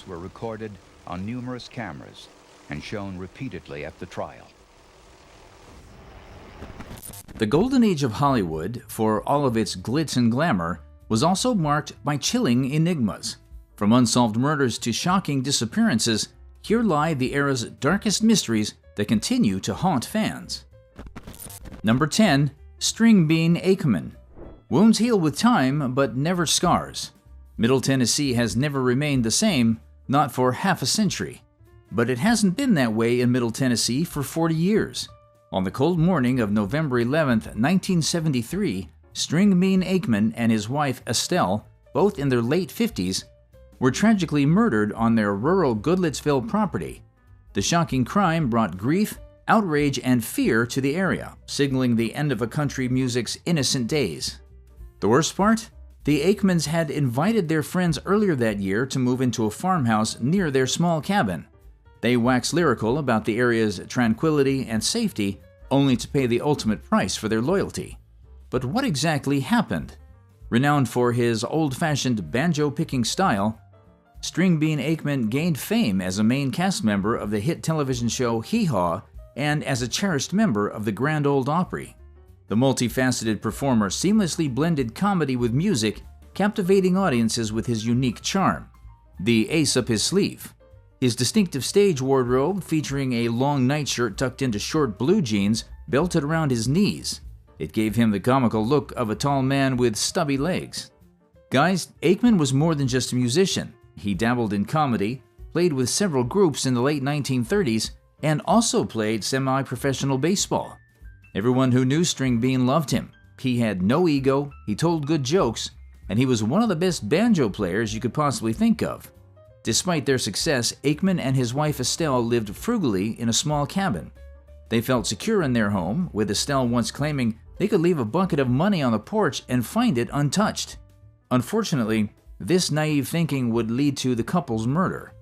events were recorded on numerous cameras and shown repeatedly at the trial. The golden age of Hollywood, for all of its glitz and glamour, was also marked by chilling enigmas. From unsolved murders to shocking disappearances, here lie the era's darkest mysteries that continue to haunt fans. Number 10. String Bean Aikman. Wounds heal with time, but never scars. Middle Tennessee has never remained the same, not for half a century. But it hasn't been that way in Middle Tennessee for 40 years. On the cold morning of November 11, 1973, String Bean Aikman and his wife Estelle, both in their late 50s, were tragically murdered on their rural Goodlettsville property. The shocking crime brought grief, outrage, and fear to the area, signaling the end of a country music's innocent days. The worst part? The Aikmans had invited their friends earlier that year to move into a farmhouse near their small cabin. They waxed lyrical about the area's tranquility and safety, only to pay the ultimate price for their loyalty. But what exactly happened? Renowned for his old-fashioned banjo-picking style, String Bean Aikman gained fame as a main cast member of the hit television show Hee Haw and as a cherished member of the Grand Ole Opry. The multifaceted performer seamlessly blended comedy with music, captivating audiences with his unique charm. The ace up his sleeve. His distinctive stage wardrobe, featuring a long nightshirt tucked into short blue jeans belted around his knees. It gave him the comical look of a tall man with stubby legs. Guys, Aikman was more than just a musician. He dabbled in comedy, played with several groups in the late 1930s, and also played semi-professional baseball. Everyone who knew String Bean loved him. He had no ego, he told good jokes, and he was one of the best banjo players you could possibly think of. Despite their success, Aikman and his wife Estelle lived frugally in a small cabin. They felt secure in their home, with Estelle once claiming they could leave a bucket of money on the porch and find it untouched. Unfortunately, this naive thinking would lead to the couple's murder.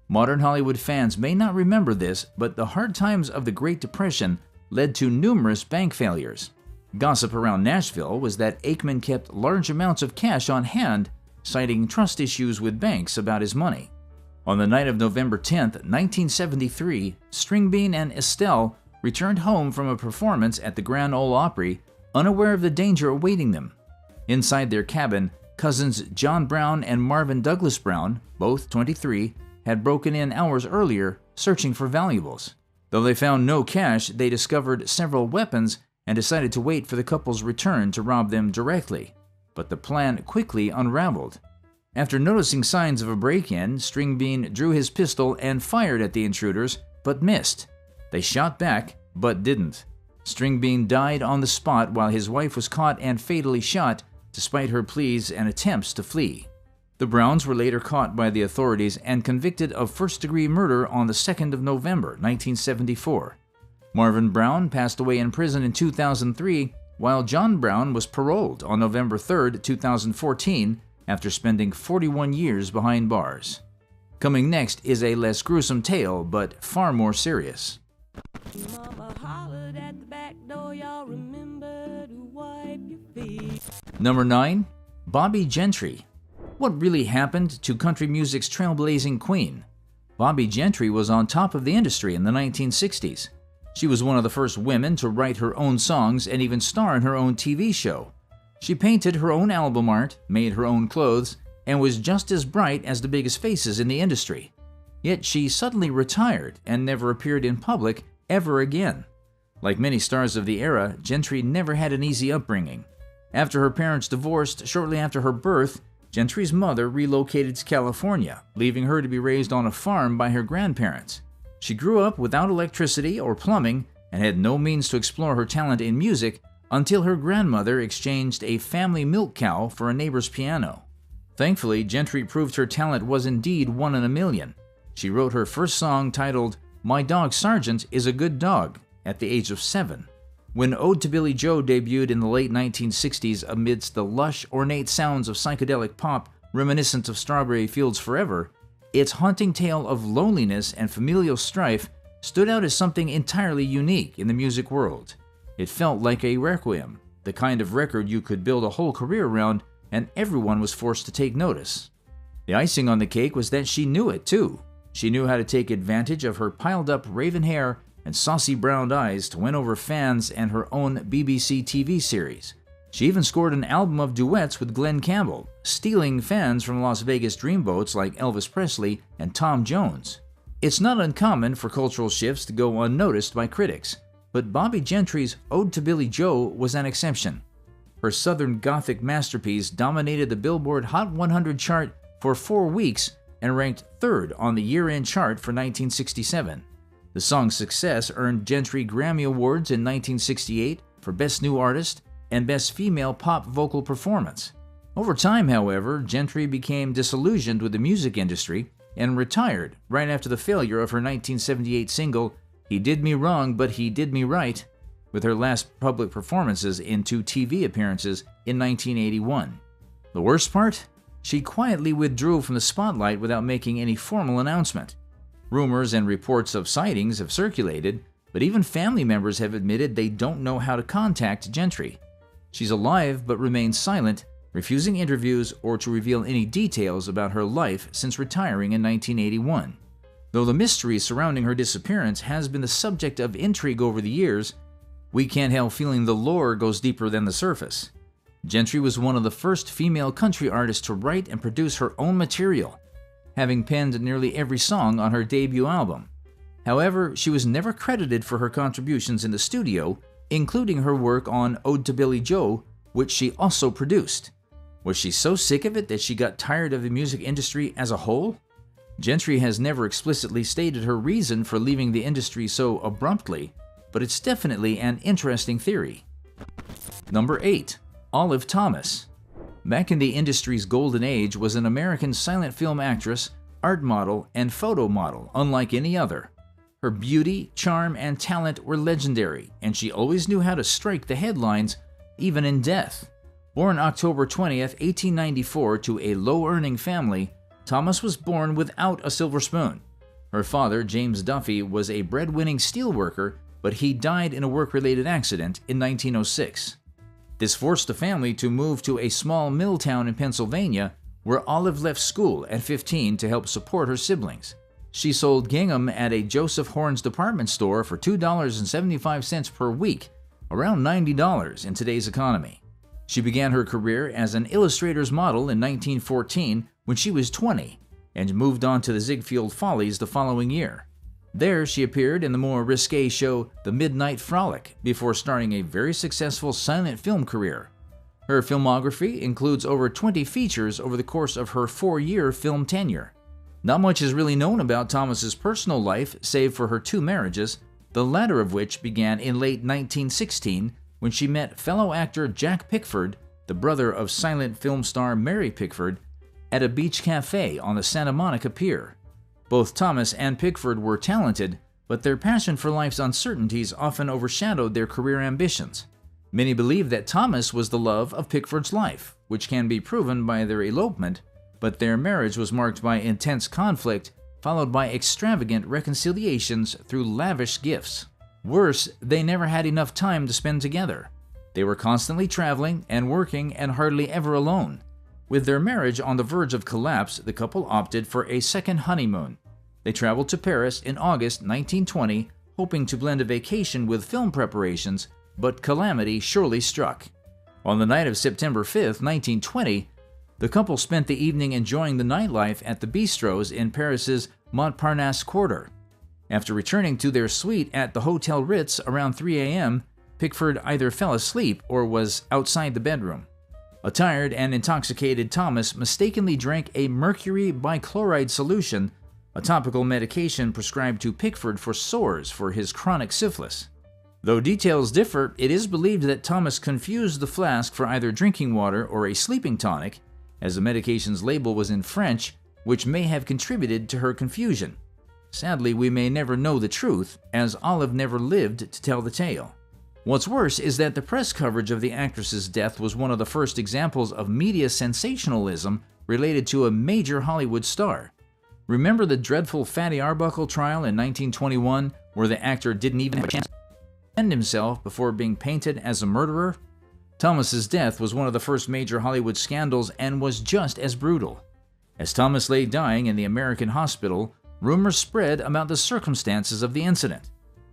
Modern Hollywood fans may not remember this, but the hard times of the Great Depression led to numerous bank failures. Gossip around Nashville was that Aikman kept large amounts of cash on hand, citing trust issues with banks about his money. On the night of November 10, 1973, String Bean and Estelle returned home from a performance at the Grand Ole Opry, unaware of the danger awaiting them. Inside their cabin, cousins John Brown and Marvin Douglas Brown, both 23, had broken in hours earlier, searching for valuables. Though they found no cash, they discovered several weapons and decided to wait for the couple's return to rob them directly. But the plan quickly unraveled. After noticing signs of a break-in, String Bean drew his pistol and fired at the intruders, but missed. They shot back, but didn't. String Bean died on the spot while his wife was caught and fatally shot, despite her pleas and attempts to flee. The Browns were later caught by the authorities and convicted of first-degree murder on the 2nd of November, 1974. Marvin Brown passed away in prison in 2003, while John Brown was paroled on November 3, 2014, after spending 41 years behind bars. Coming next is a less gruesome tale, but far more serious. Mama hollered at the back door, y'all remember to wipe your feet. Number 9. Bobbie Gentry. What really happened to country music's trailblazing queen? Bobbie Gentry was on top of the industry in the 1960s. She was one of the first women to write her own songs and even star in her own TV show. She painted her own album art, made her own clothes, and was just as bright as the biggest faces in the industry. Yet she suddenly retired and never appeared in public ever again. Like many stars of the era, Gentry never had an easy upbringing. After her parents divorced shortly after her birth, Gentry's mother relocated to California, leaving her to be raised on a farm by her grandparents. She grew up without electricity or plumbing and had no means to explore her talent in music until her grandmother exchanged a family milk cow for a neighbor's piano. Thankfully, Gentry proved her talent was indeed one in a million. She wrote her first song titled "My Dog Sergeant is a Good Dog" at the age of 7. When Ode to Billy Joe debuted in the late 1960s amidst the lush, ornate sounds of psychedelic pop reminiscent of Strawberry Fields Forever, its haunting tale of loneliness and familial strife stood out as something entirely unique in the music world. It felt like a requiem, the kind of record you could build a whole career around, and everyone was forced to take notice. The icing on the cake was that she knew it too. She knew how to take advantage of her piled-up raven hair and saucy brown eyes to win over fans and her own BBC TV series. She even scored an album of duets with Glenn Campbell, stealing fans from Las Vegas dreamboats like Elvis Presley and Tom Jones. It's not uncommon for cultural shifts to go unnoticed by critics, but Bobbie Gentry's Ode to Billie Joe was an exception. Her Southern Gothic masterpiece dominated the Billboard Hot 100 chart for 4 weeks and ranked third on the year-end chart for 1967. The song's success earned Gentry Grammy Awards in 1968 for Best New Artist and Best Female Pop Vocal Performance. Over time, however, Gentry became disillusioned with the music industry and retired right after the failure of her 1978 single, He Did Me Wrong But He Did Me Right, with her last public performances in 2 TV appearances in 1981. The worst part? She quietly withdrew from the spotlight without making any formal announcement. Rumors and reports of sightings have circulated, but even family members have admitted they don't know how to contact Gentry. She's alive but remains silent, refusing interviews or to reveal any details about her life since retiring in 1981. Though the mystery surrounding her disappearance has been the subject of intrigue over the years, we can't help feeling the lore goes deeper than the surface. Gentry was one of the first female country artists to write and produce her own material, having penned nearly every song on her debut album. However, she was never credited for her contributions in the studio, including her work on Ode to Billie Joe, which she also produced. Was she so sick of it that she got tired of the music industry as a whole? Gentry has never explicitly stated her reason for leaving the industry so abruptly, but it's definitely an interesting theory. Number 8. Olive Thomas. Back in the industry's golden age was an American silent film actress, art model, and photo model unlike any other. Her beauty, charm, and talent were legendary, and she always knew how to strike the headlines, even in death. Born October 20th, 1894 to a low-earning family, Thomas was born without a silver spoon. Her father, James Duffy, was a breadwinning steelworker, but he died in a work-related accident in 1906. This forced the family to move to a small mill town in Pennsylvania, where Olive left school at 15 to help support her siblings. She sold gingham at a Joseph Horne's department store for $2.75 per week, around $90 in today's economy. She began her career as an illustrator's model in 1914 when she was 20, and moved on to the Ziegfeld Follies the following year. There, she appeared in the more risque show The Midnight Frolic before starting a very successful silent film career. Her filmography includes over 20 features over the course of her 4-year film tenure. Not much is really known about Thomas's personal life save for her 2 marriages, the latter of which began in late 1916 when she met fellow actor Jack Pickford, the brother of silent film star Mary Pickford, at a beach cafe on the Santa Monica Pier. Both Thomas and Pickford were talented, but their passion for life's uncertainties often overshadowed their career ambitions. Many believe that Thomas was the love of Pickford's life, which can be proven by their elopement, but their marriage was marked by intense conflict, followed by extravagant reconciliations through lavish gifts. Worse, they never had enough time to spend together. They were constantly traveling and working and hardly ever alone. With their marriage on the verge of collapse, the couple opted for a second honeymoon. They traveled to Paris in August 1920, hoping to blend a vacation with film preparations, but calamity surely struck. On the night of September 5th, 1920, the couple spent the evening enjoying the nightlife at the bistros in Paris's Montparnasse quarter. After returning to their suite at the Hotel Ritz around 3 a.m., Pickford either fell asleep or was outside the bedroom. A tired and intoxicated Thomas mistakenly drank a mercury bichloride solution, a topical medication prescribed to Pickford for sores for his chronic syphilis. Though details differ, it is believed that Thomas confused the flask for either drinking water or a sleeping tonic, as the medication's label was in French, which may have contributed to her confusion. Sadly, we may never know the truth, as Olive never lived to tell the tale. What's worse is that the press coverage of the actress's death was one of the first examples of media sensationalism related to a major Hollywood star. Remember the dreadful Fatty Arbuckle trial in 1921, where the actor didn't even have a chance to defend himself before being painted as a murderer? Thomas's death was one of the first major Hollywood scandals and was just as brutal. As Thomas lay dying in the American hospital, rumors spread about the circumstances of the incident.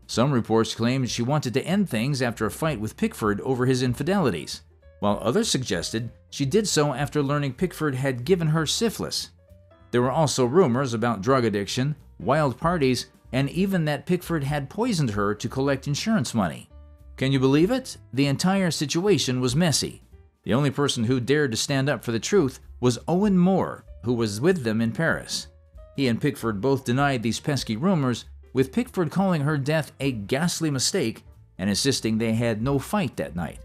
Some reports claimed she wanted to end things after a fight with Pickford over his infidelities, while others suggested she did so after learning Pickford had given her syphilis. There were also rumors about drug addiction, wild parties, and even that Pickford had poisoned her to collect insurance money. Can you believe it? The entire situation was messy. The only person who dared to stand up for the truth was Owen Moore, who was with them in Paris. He and Pickford both denied these pesky rumors, with Pickford calling her death a ghastly mistake and insisting they had no fight that night.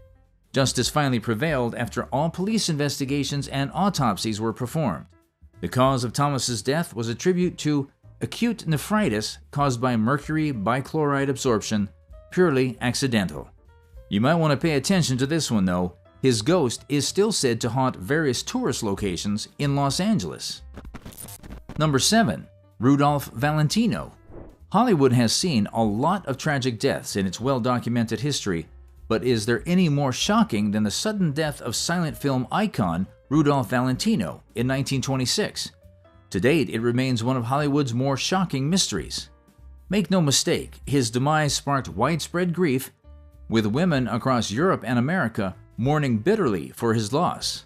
Justice finally prevailed after all police investigations and autopsies were performed. The cause of Thomas's death was attributed to acute nephritis caused by mercury bichloride absorption, purely accidental. You might want to pay attention to this one though. His ghost is still said to haunt various tourist locations in Los Angeles. Number 7. Rudolph Valentino. Hollywood has seen a lot of tragic deaths in its well-documented history, but is there any more shocking than the sudden death of silent film icon Rudolph Valentino in 1926? To date, it remains one of Hollywood's more shocking mysteries. Make no mistake, his demise sparked widespread grief, with women across Europe and America mourning bitterly for his loss.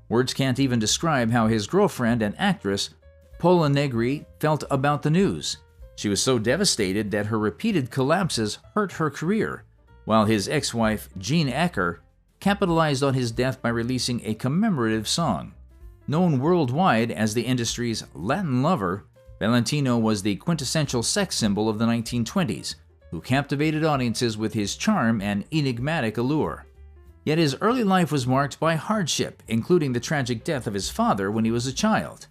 Words can't even describe how his girlfriend and actress, Paula Negri, felt about the news. She was so devastated that her repeated collapses hurt her career, while his ex-wife, Jean Acker, capitalized on his death by releasing a commemorative song. Known worldwide as the industry's Latin lover, Valentino was the quintessential sex symbol of the 1920s, who captivated audiences with his charm and enigmatic allure. Yet his early life was marked by hardship, including the tragic death of his father when he was a child.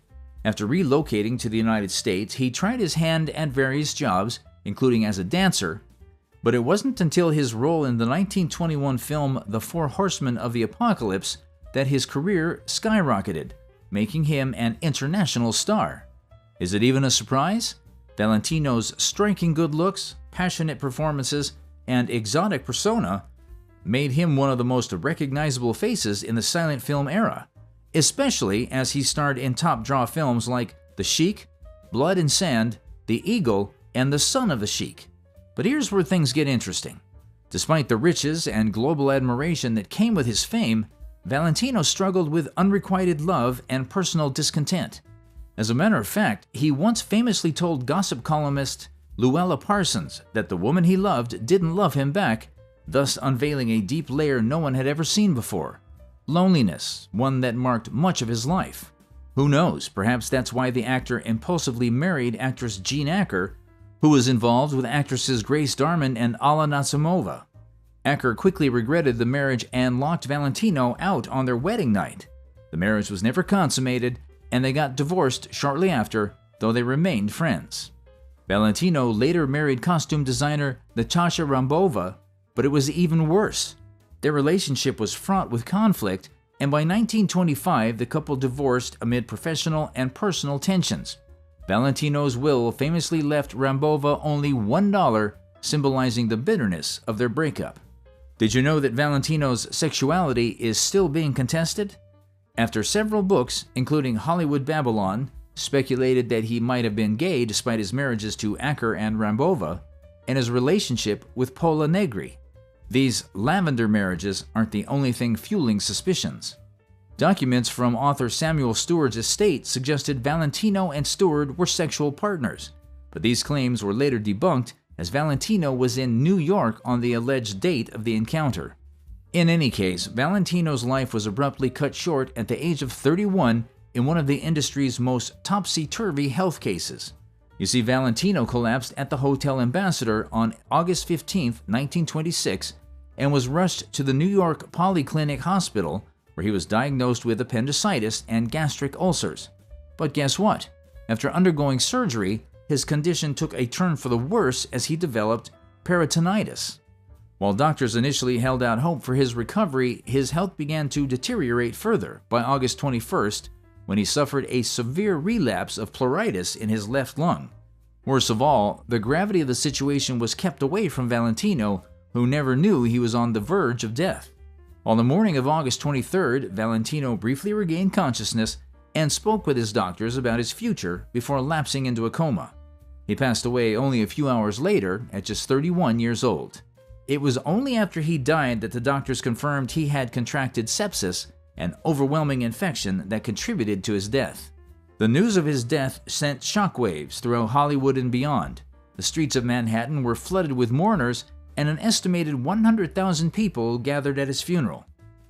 After relocating to the United States, he tried his hand at various jobs, including as a dancer, but it wasn't until his role in the 1921 film The Four Horsemen of the Apocalypse that his career skyrocketed, making him an international star. Is it even a surprise? Valentino's striking good looks, passionate performances, and exotic persona made him one of the most recognizable faces in the silent film era, especially as he starred in top-draw films like The Sheik, Blood and Sand, The Eagle, and The Son of the Sheik. But here's where things get interesting. Despite the riches and global admiration that came with his fame, Valentino struggled with unrequited love and personal discontent. As a matter of fact, he once famously told gossip columnist Luella Parsons that the woman he loved didn't love him back, thus unveiling a deep layer no one had ever seen before. Loneliness, one that marked much of his life. Who knows, perhaps that's why the actor impulsively married actress Jean Acker, who was involved with actresses Grace Darman and Alla Natsamova. Acker quickly regretted the marriage and locked Valentino out on their wedding night. The marriage was never consummated, and they got divorced shortly after, though they remained friends. Valentino later married costume designer Natasha Rambova, but it was even worse. Their relationship was fraught with conflict, and by 1925 the couple divorced amid professional and personal tensions. Valentino's will famously left Rambova only $1, symbolizing the bitterness of their breakup. Did you know that Valentino's sexuality is still being contested? After several books, including Hollywood Babylon, speculated that he might have been gay despite his marriages to Acker and Rambova, and his relationship with Paula Negri. These lavender marriages aren't the only thing fueling suspicions. Documents from author Samuel Stewart's estate suggested Valentino and Stewart were sexual partners, but these claims were later debunked as Valentino was in New York on the alleged date of the encounter. In any case, Valentino's life was abruptly cut short at the age of 31 in one of the industry's most topsy-turvy health cases. You see, Valentino collapsed at the Hotel Ambassador on August 15, 1926, and was rushed to the New York Polyclinic Hospital, where he was diagnosed with appendicitis and gastric ulcers. But guess what? After undergoing surgery, his condition took a turn for the worse as he developed peritonitis. While doctors initially held out hope for his recovery, his health began to deteriorate further by August 21st, when he suffered a severe relapse of pleuritis in his left lung. Worst of all, the gravity of the situation was kept away from Valentino, who never knew he was on the verge of death. On the morning of August 23rd, Valentino briefly regained consciousness and spoke with his doctors about his future before lapsing into a coma. He passed away only a few hours later at just 31 years old. It was only after he died that the doctors confirmed he had contracted sepsis, an overwhelming infection that contributed to his death. The news of his death sent shockwaves throughout Hollywood and beyond. The streets of Manhattan were flooded with mourners, and an estimated 100,000 people gathered at his funeral.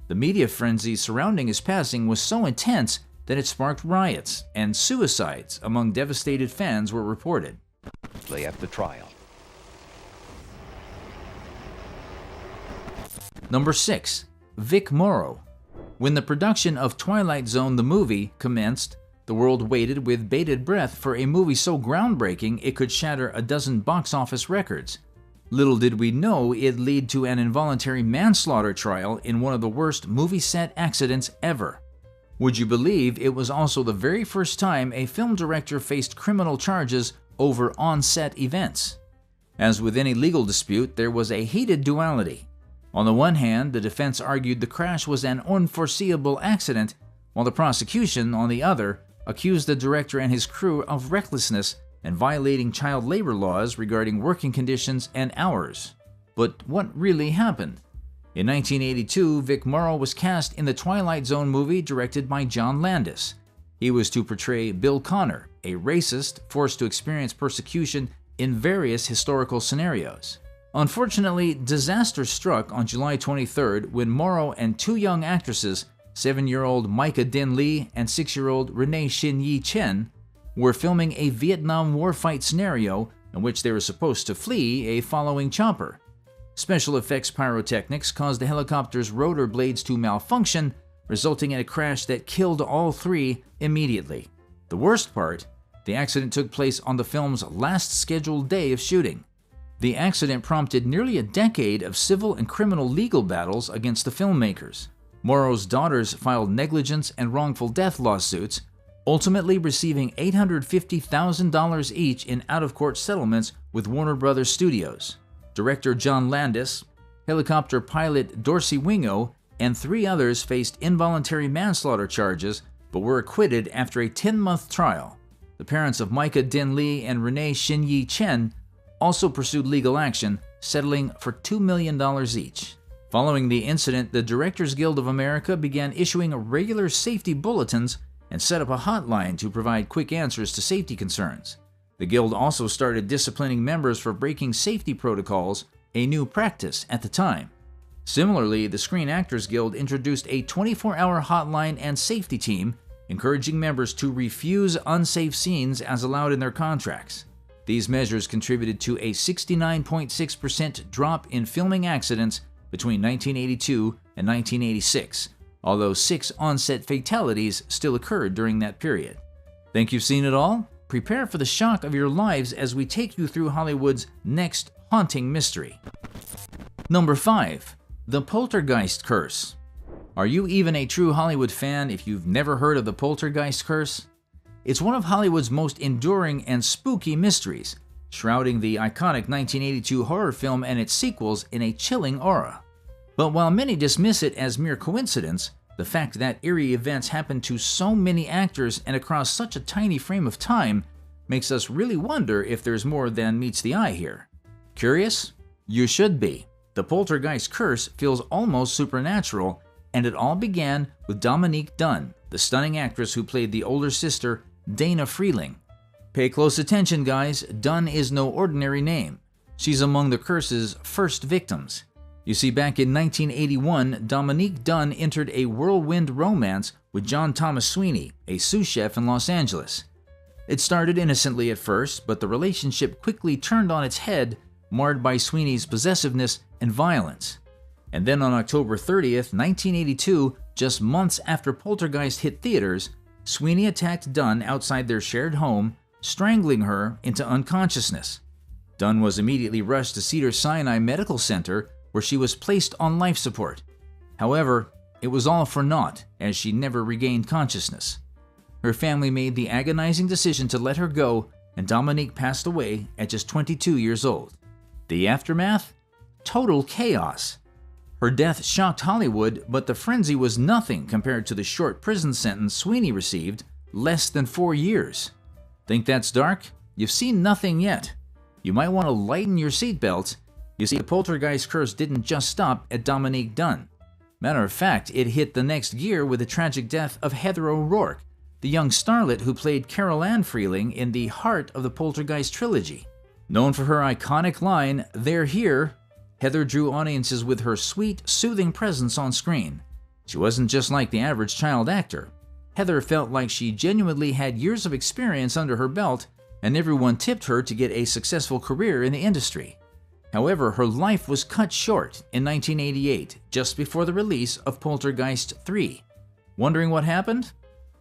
The media frenzy surrounding his passing was so intense that it sparked riots, and suicides among devastated fans were reported. At the trial. Number 6. Vic Morrow. When the production of Twilight Zone the movie commenced, the world waited with bated breath for a movie so groundbreaking it could shatter a dozen box office records. Little did we know it'd lead to an involuntary manslaughter trial in one of the worst movie set accidents ever. Would you believe it was also the very first time a film director faced criminal charges over on-set events? As with any legal dispute, there was a heated duality. On the one hand, the defense argued the crash was an unforeseeable accident, while the prosecution, on the other, accused the director and his crew of recklessness and violating child labor laws regarding working conditions and hours. But what really happened? In 1982, Vic Morrow was cast in the Twilight Zone movie directed by John Landis. He was to portray Bill Connor, a racist forced to experience persecution in various historical scenarios. Unfortunately, disaster struck on July 23rd when Morrow and two young actresses, 7-year-old Micah Din Lee and 6-year-old Renee Shin Yi Chen, were filming a Vietnam War fight scenario in which they were supposed to flee a following chopper. Special effects pyrotechnics caused the helicopter's rotor blades to malfunction, resulting in a crash that killed all three immediately. The worst part, the accident took place on the film's last scheduled day of shooting. The accident prompted nearly a decade of civil and criminal legal battles against the filmmakers. Morrow's daughters filed negligence and wrongful death lawsuits, ultimately receiving $850,000 each in out-of-court settlements with Warner Brothers Studios. Director John Landis, helicopter pilot Dorsey Wingo, and 3 others faced involuntary manslaughter charges but were acquitted after a 10-month trial. The parents of Micah Din Lee and Renee Shin Yi Chen also pursued legal action, settling for $2 million each. Following the incident, the Directors Guild of America began issuing regular safety bulletins and set up a hotline to provide quick answers to safety concerns. The Guild also started disciplining members for breaking safety protocols, a new practice at the time. Similarly, the Screen Actors Guild introduced a 24-hour hotline and safety team, encouraging members to refuse unsafe scenes as allowed in their contracts. These measures contributed to a 69.6% drop in filming accidents between 1982 and 1986, although 6 on-set fatalities still occurred during that period. Think you've seen it all? Prepare for the shock of your lives as we take you through Hollywood's next haunting mystery. Number 5. The Poltergeist Curse. Are you even a true Hollywood fan if you've never heard of the Poltergeist Curse? It's one of Hollywood's most enduring and spooky mysteries, shrouding the iconic 1982 horror film and its sequels in a chilling aura. But while many dismiss it as mere coincidence, the fact that eerie events happen to so many actors and across such a tiny frame of time makes us really wonder if there's more than meets the eye here. Curious? You should be. The Poltergeist Curse feels almost supernatural, and it all began with Dominique Dunne, the stunning actress who played the older sister, Dana Freeling. Pay close attention, guys. Dunne is no ordinary name. She's among the curse's first victims. You see, back in 1981, Dominique Dunne entered a whirlwind romance with John Thomas Sweeney, a sous chef in Los Angeles. It started innocently at first, but the relationship quickly turned on its head, marred by Sweeney's possessiveness and violence. And then on October 30th, 1982, just months after Poltergeist hit theaters, Sweeney attacked Dunne outside their shared home, strangling her into unconsciousness. Dunne was immediately rushed to Cedars-Sinai Medical Center, where she was placed on life support. However, it was all for naught, as she never regained consciousness. Her family made the agonizing decision to let her go, and Dominique passed away at just 22 years old. The aftermath? Total chaos. Her death shocked Hollywood, but the frenzy was nothing compared to the short prison sentence Sweeney received less than 4 years. Think that's dark? You've seen nothing yet. You might want to lighten your seatbelts. You see, the Poltergeist Curse didn't just stop at Dominique Dunne. Matter of fact, it hit the next year with the tragic death of Heather O'Rourke, the young starlet who played Carol Ann Freeling in the heart of the Poltergeist trilogy. Known for her iconic line, "They're here," Heather drew audiences with her sweet, soothing presence on screen. She wasn't just like the average child actor. Heather felt like she genuinely had years of experience under her belt, and everyone tipped her to get a successful career in the industry. However, her life was cut short in 1988, just before the release of Poltergeist 3. Wondering what happened?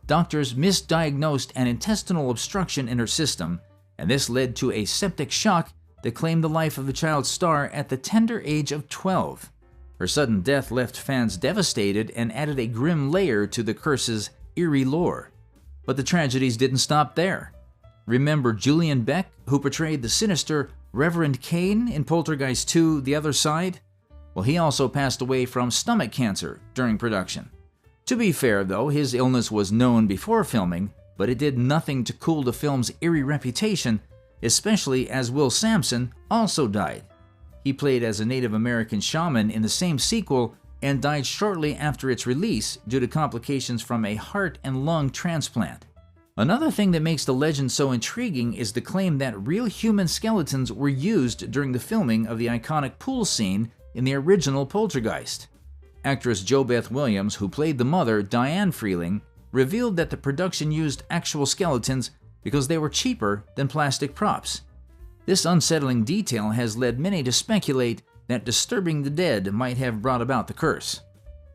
Doctors misdiagnosed an intestinal obstruction in her system, and this led to a septic shock that claimed the life of the child star at the tender age of 12. Her sudden death left fans devastated and added a grim layer to the curse's eerie lore. But the tragedies didn't stop there. Remember Julian Beck, who portrayed the sinister Reverend Kane in Poltergeist 2: The Other Side? Well, he also passed away from stomach cancer during production. To be fair, though, his illness was known before filming, but it did nothing to cool the film's eerie reputation, especially as Will Sampson also died. He played as a Native American shaman in the same sequel and died shortly after its release due to complications from a heart and lung transplant. Another thing that makes the legend so intriguing is the claim that real human skeletons were used during the filming of the iconic pool scene in the original Poltergeist. Actress JoBeth Williams, who played the mother, Diane Freeling, revealed that the production used actual skeletons because they were cheaper than plastic props. This unsettling detail has led many to speculate that disturbing the dead might have brought about the curse.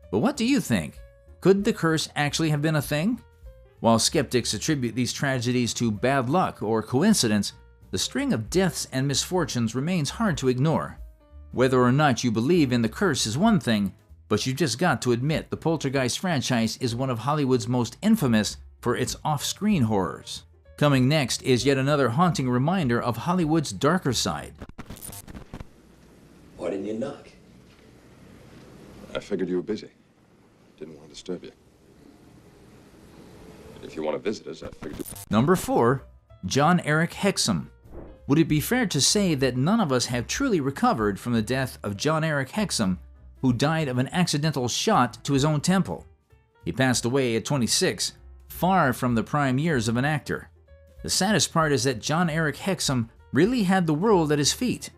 But what do you think? Could the curse actually have been a thing? While skeptics attribute these tragedies to bad luck or coincidence, the string of deaths and misfortunes remains hard to ignore. Whether or not you believe in the curse is one thing, but you've just got to admit the Poltergeist franchise is one of Hollywood's most infamous for its off-screen horrors. Coming next is yet another haunting reminder of Hollywood's darker side. Why didn't you knock? I figured you were busy. Didn't want to disturb you. If you want to visit us, I figured... Number 4. John Eric Hexum. Would it be fair to say that none of us have truly recovered from the death of John Eric Hexum, who died of an accidental shot to his own temple? He passed away at 26, far from the prime years of an actor. The saddest part is that John Eric Hexum really had the world at his feet.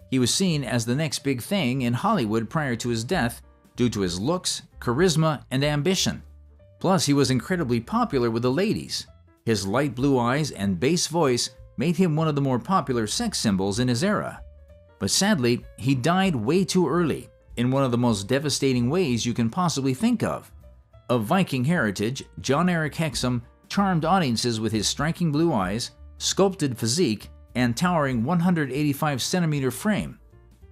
He was seen as the next big thing in Hollywood prior to his death due to his looks, charisma, and ambition. Plus, he was incredibly popular with the ladies. His light blue eyes and bass voice made him one of the more popular sex symbols in his era. But sadly, he died way too early, in one of the most devastating ways you can possibly think of. Of Viking heritage, John Eric Hexum charmed audiences with his striking blue eyes, sculpted physique, and towering 185-centimeter frame.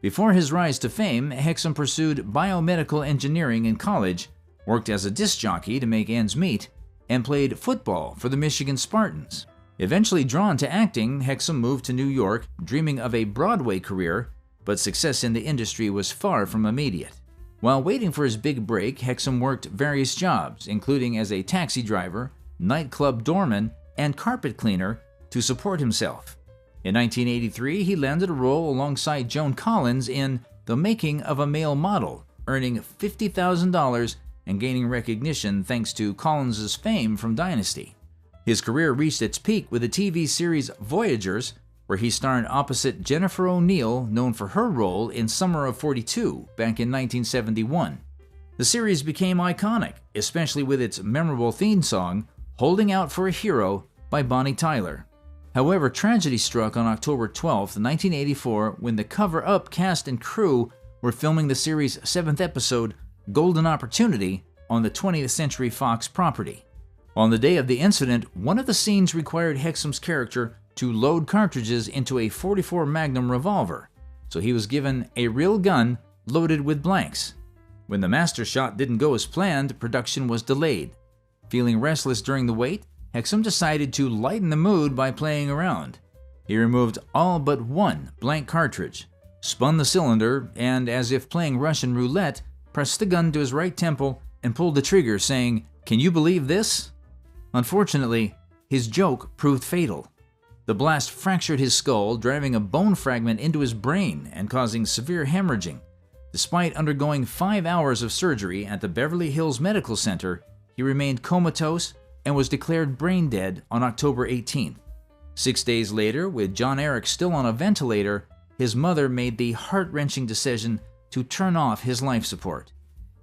Before his rise to fame, Hexum pursued biomedical engineering in college, worked as a disc jockey to make ends meet, and played football for the Michigan Spartans. Eventually drawn to acting, Hexum moved to New York, dreaming of a Broadway career, but success in the industry was far from immediate. While waiting for his big break, Hexum worked various jobs, including as a taxi driver, nightclub doorman, and carpet cleaner to support himself. In 1983, he landed a role alongside Joan Collins in The Making of a Male Model, earning $50,000 and gaining recognition thanks to Collins' fame from Dynasty. His career reached its peak with the TV series Voyagers, where he starred opposite Jennifer O'Neill, known for her role in Summer of 42 back in 1971. The series became iconic, especially with its memorable theme song, Holding Out for a Hero by Bonnie Tyler. However, tragedy struck on October 12, 1984, when the cover-up cast and crew were filming the series' 7th episode, Golden Opportunity, on the 20th Century Fox property. On the day of the incident, one of the scenes required Hexum's character to load cartridges into a .44 Magnum revolver, so he was given a real gun loaded with blanks. When the master shot didn't go as planned, production was delayed. Feeling restless during the wait, Hexum decided to lighten the mood by playing around. He removed all but one blank cartridge, spun the cylinder, and as if playing Russian roulette, pressed the gun to his right temple and pulled the trigger, saying, "Can you believe this?" Unfortunately, his joke proved fatal. The blast fractured his skull, driving a bone fragment into his brain and causing severe hemorrhaging. Despite undergoing 5 hours of surgery at the Beverly Hills Medical Center, he remained comatose and was declared brain dead on October 18th. 6 days later, with John Eric still on a ventilator, his mother made the heart-wrenching decision to turn off his life support.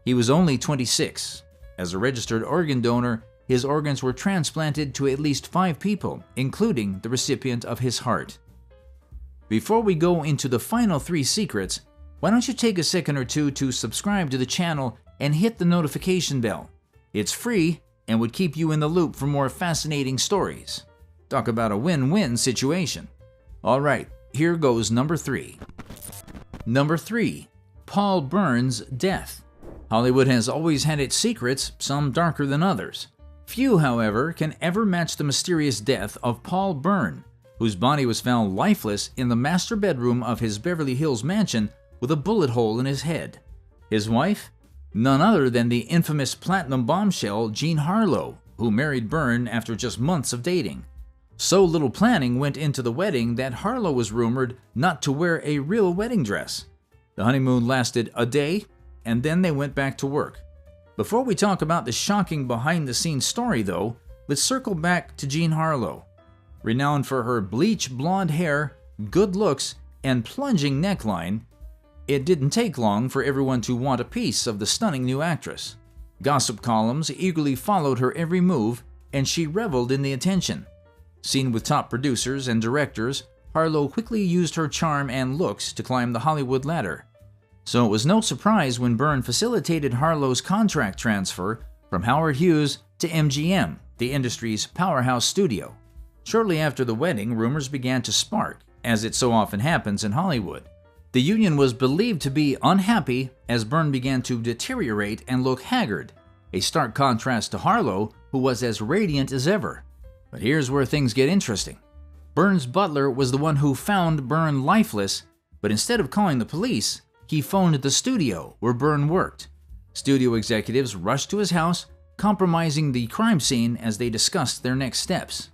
He was only 26. As a registered organ donor, his organs were transplanted to at least 5 people, including the recipient of his heart. Before we go into the final 3 secrets, why don't you take a second or two to subscribe to the channel and hit the notification bell? It's free and would keep you in the loop for more fascinating stories. Talk about a win-win situation. Alright, here goes number 3. Number 3. Paul Bern's death. Hollywood has always had its secrets, some darker than others. Few, however, can ever match the mysterious death of Paul Bern, whose body was found lifeless in the master bedroom of his Beverly Hills mansion with a bullet hole in his head. His wife? None other than the infamous platinum bombshell Jean Harlow, who married Bern after just months of dating. So little planning went into the wedding that Harlow was rumored not to wear a real wedding dress. The honeymoon lasted a day, and then they went back to work. Before we talk about the shocking behind-the-scenes story, though, let's circle back to Jean Harlow. Renowned for her bleach blonde hair, good looks, and plunging neckline, it didn't take long for everyone to want a piece of the stunning new actress. Gossip columns eagerly followed her every move, and she reveled in the attention. Seen with top producers and directors, Harlow quickly used her charm and looks to climb the Hollywood ladder. So it was no surprise when Bern facilitated Harlow's contract transfer from Howard Hughes to MGM, the industry's powerhouse studio. Shortly after the wedding, rumors began to spark, as it so often happens in Hollywood. The union was believed to be unhappy as Bern began to deteriorate and look haggard, a stark contrast to Harlow, who was as radiant as ever. But here's where things get interesting. Bern's butler was the one who found Bern lifeless, but instead of calling the police, he phoned the studio where Bern worked. Studio executives rushed to his house, compromising the crime scene as they discussed their next steps.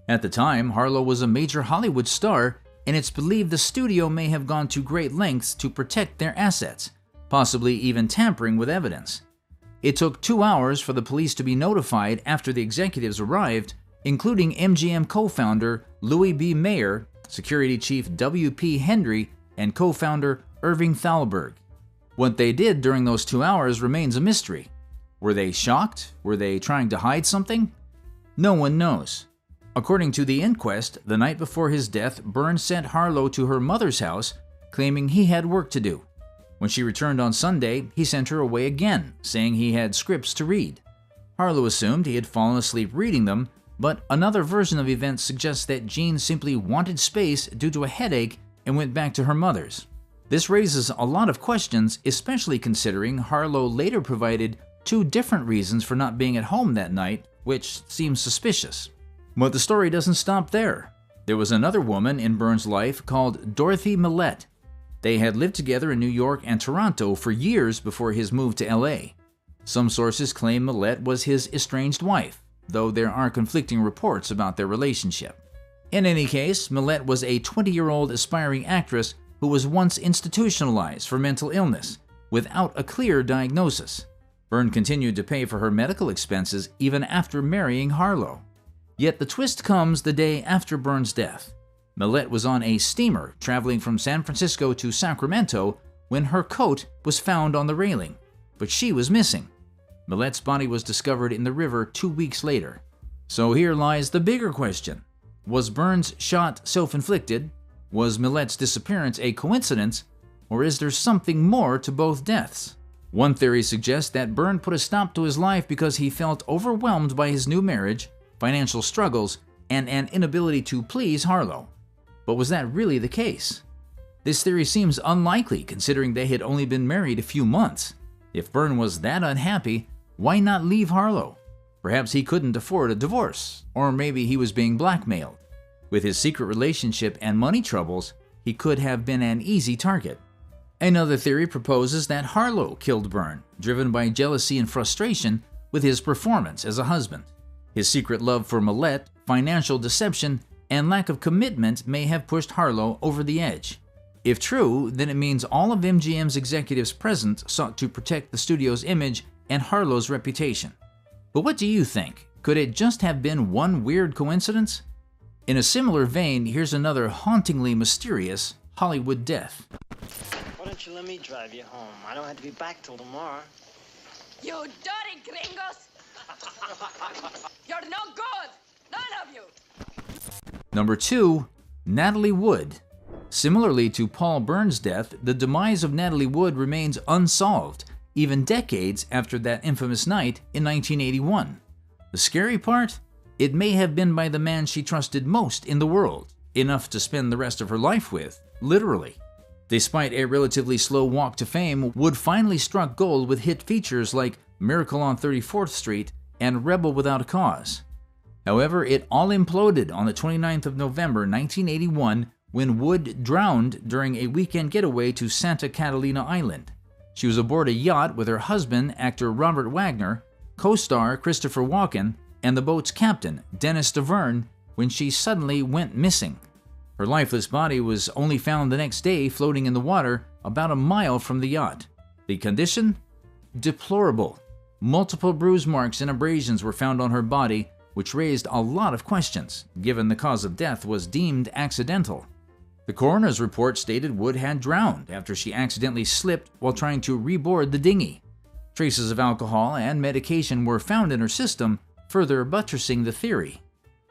At the time, Harlow was a major Hollywood star, and it's believed the studio may have gone to great lengths to protect their assets, possibly even tampering with evidence. It took 2 hours for the police to be notified after the executives arrived, including MGM co-founder Louis B. Mayer, security chief W.P. Hendry, and co-founder Irving Thalberg. What they did during those 2 hours remains a mystery. Were they shocked? Were they trying to hide something? No one knows. According to the inquest, the night before his death, Bern sent Harlow to her mother's house, claiming he had work to do. When she returned on Sunday, he sent her away again, saying he had scripts to read. Harlow assumed he had fallen asleep reading them, but another version of events suggests that Jean simply wanted space due to a headache and went back to her mother's. This raises a lot of questions, especially considering Harlow later provided 2 different reasons for not being at home that night, which seems suspicious. But the story doesn't stop there. There was another woman in Bern's life called Dorothy Millette. They had lived together in New York and Toronto for years before his move to LA. Some sources claim Millette was his estranged wife, though there are conflicting reports about their relationship. In any case, Millette was a 20-year-old aspiring actress who was once institutionalized for mental illness, without a clear diagnosis. Bern continued to pay for her medical expenses even after marrying Harlow. Yet the twist comes the day after Bern's death. Millette was on a steamer traveling from San Francisco to Sacramento when her coat was found on the railing, but she was missing. Millette's body was discovered in the river 2 weeks later. So here lies the bigger question. Was Bern's shot self-inflicted? Was Millette's disappearance a coincidence? Or is there something more to both deaths? One theory suggests that Bern put a stop to his life because he felt overwhelmed by his new marriage, financial struggles, and an inability to please Harlow. But was that really the case? This theory seems unlikely considering they had only been married a few months. If Bern was that unhappy, why not leave Harlow? Perhaps he couldn't afford a divorce, or maybe he was being blackmailed. With his secret relationship and money troubles, he could have been an easy target. Another theory proposes that Harlow killed Bern, driven by jealousy and frustration with his performance as a husband. His secret love for Millette, financial deception, and lack of commitment may have pushed Harlow over the edge. If true, then it means all of MGM's executives present sought to protect the studio's image and Harlow's reputation. But what do you think? Could it just have been one weird coincidence? In a similar vein, here's another hauntingly mysterious Hollywood death. Why don't you let me drive you home? I don't have to be back till tomorrow. You dirty gringos! You're no good! None of you! Number 2. Natalie Wood. Similarly to Paul Byrne's death, the demise of Natalie Wood remains unsolved, even decades after that infamous night in 1981. The scary part? It may have been by the man she trusted most in the world, enough to spend the rest of her life with, literally. Despite a relatively slow walk to fame, Wood finally struck gold with hit features like Miracle on 34th Street and Rebel Without a Cause. However, it all imploded on the 29th of November 1981 when Wood drowned during a weekend getaway to Santa Catalina Island. She was aboard a yacht with her husband, actor Robert Wagner, co-star Christopher Walken, and the boat's captain, Dennis DeVerne, when she suddenly went missing. Her lifeless body was only found the next day floating in the water about a mile from the yacht. The condition? Deplorable. Multiple bruise marks and abrasions were found on her body, which raised a lot of questions, given the cause of death was deemed accidental. The coroner's report stated Wood had drowned after she accidentally slipped while trying to reboard the dinghy. Traces of alcohol and medication were found in her system, further buttressing the theory.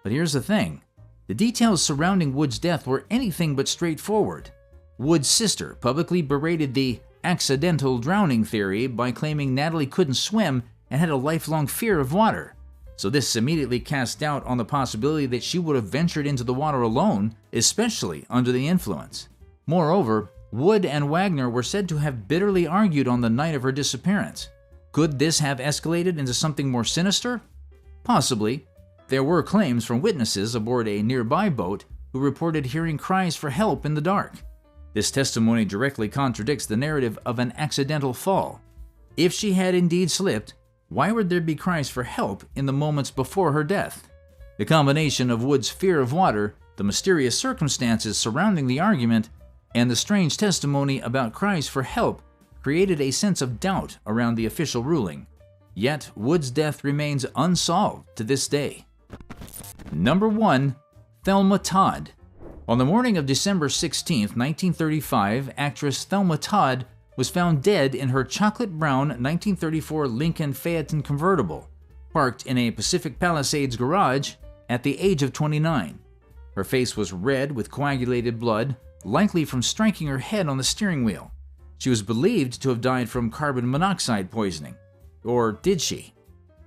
But here's the thing. The details surrounding Wood's death were anything but straightforward. Wood's sister publicly berated the accidental drowning theory by claiming Natalie couldn't swim and had a lifelong fear of water. So this immediately cast doubt on the possibility that she would have ventured into the water alone, especially under the influence. Moreover, Wood and Wagner were said to have bitterly argued on the night of her disappearance. Could this have escalated into something more sinister? Possibly. There were claims from witnesses aboard a nearby boat who reported hearing cries for help in the dark. This testimony directly contradicts the narrative of an accidental fall. If she had indeed slipped, why would there be cries for help in the moments before her death? The combination of Wood's fear of water, the mysterious circumstances surrounding the argument, and the strange testimony about cries for help created a sense of doubt around the official ruling. Yet, Wood's death remains unsolved to this day. Number 1. Thelma Todd. On the morning of December 16, 1935, actress Thelma Todd was found dead in her chocolate-brown 1934 Lincoln Phaeton convertible, parked in a Pacific Palisades garage at the age of 29. Her face was red with coagulated blood, likely from striking her head on the steering wheel. She was believed to have died from carbon monoxide poisoning. Or did she?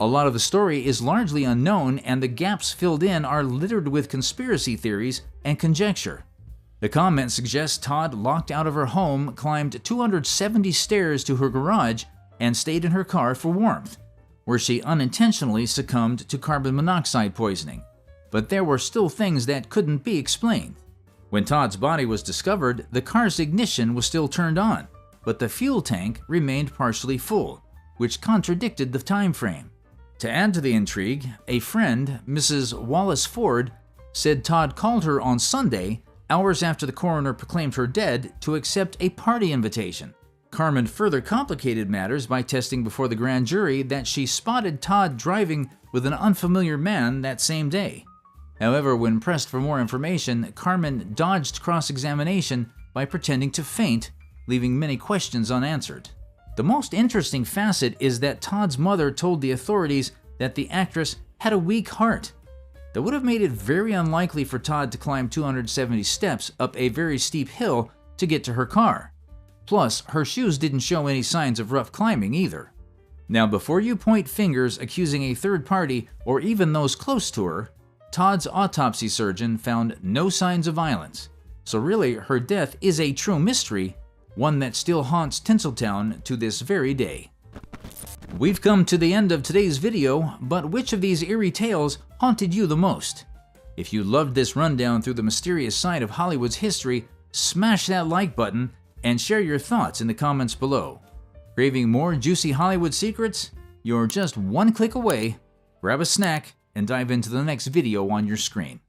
A lot of the story is largely unknown, and the gaps filled in are littered with conspiracy theories and conjecture. The comment suggests Todd locked out of her home, climbed 270 stairs to her garage, and stayed in her car for warmth, where she unintentionally succumbed to carbon monoxide poisoning. But there were still things that couldn't be explained. When Todd's body was discovered, the car's ignition was still turned on, but the fuel tank remained partially full, which contradicted the time frame. To add to the intrigue, a friend, Mrs. Wallace Ford, said Todd called her on Sunday, hours after the coroner proclaimed her dead, to accept a party invitation. Carmen further complicated matters by testing before the grand jury that she spotted Todd driving with an unfamiliar man that same day. However, when pressed for more information, Carmen dodged cross-examination by pretending to faint, leaving many questions unanswered. The most interesting facet is that Todd's mother told the authorities that the actress had a weak heart. That would have made it very unlikely for Todd to climb 270 steps up a very steep hill to get to her car. Plus, her shoes didn't show any signs of rough climbing either. Now, before you point fingers accusing a third party or even those close to her, Todd's autopsy surgeon found no signs of violence. So really, her death is a true mystery, one that still haunts Tinseltown to this very day. We've come to the end of today's video, but which of these eerie tales haunted you the most? If you loved this rundown through the mysterious side of Hollywood's history, smash that like button and share your thoughts in the comments below. Craving more juicy Hollywood secrets? You're just one click away. Grab a snack and dive into the next video on your screen.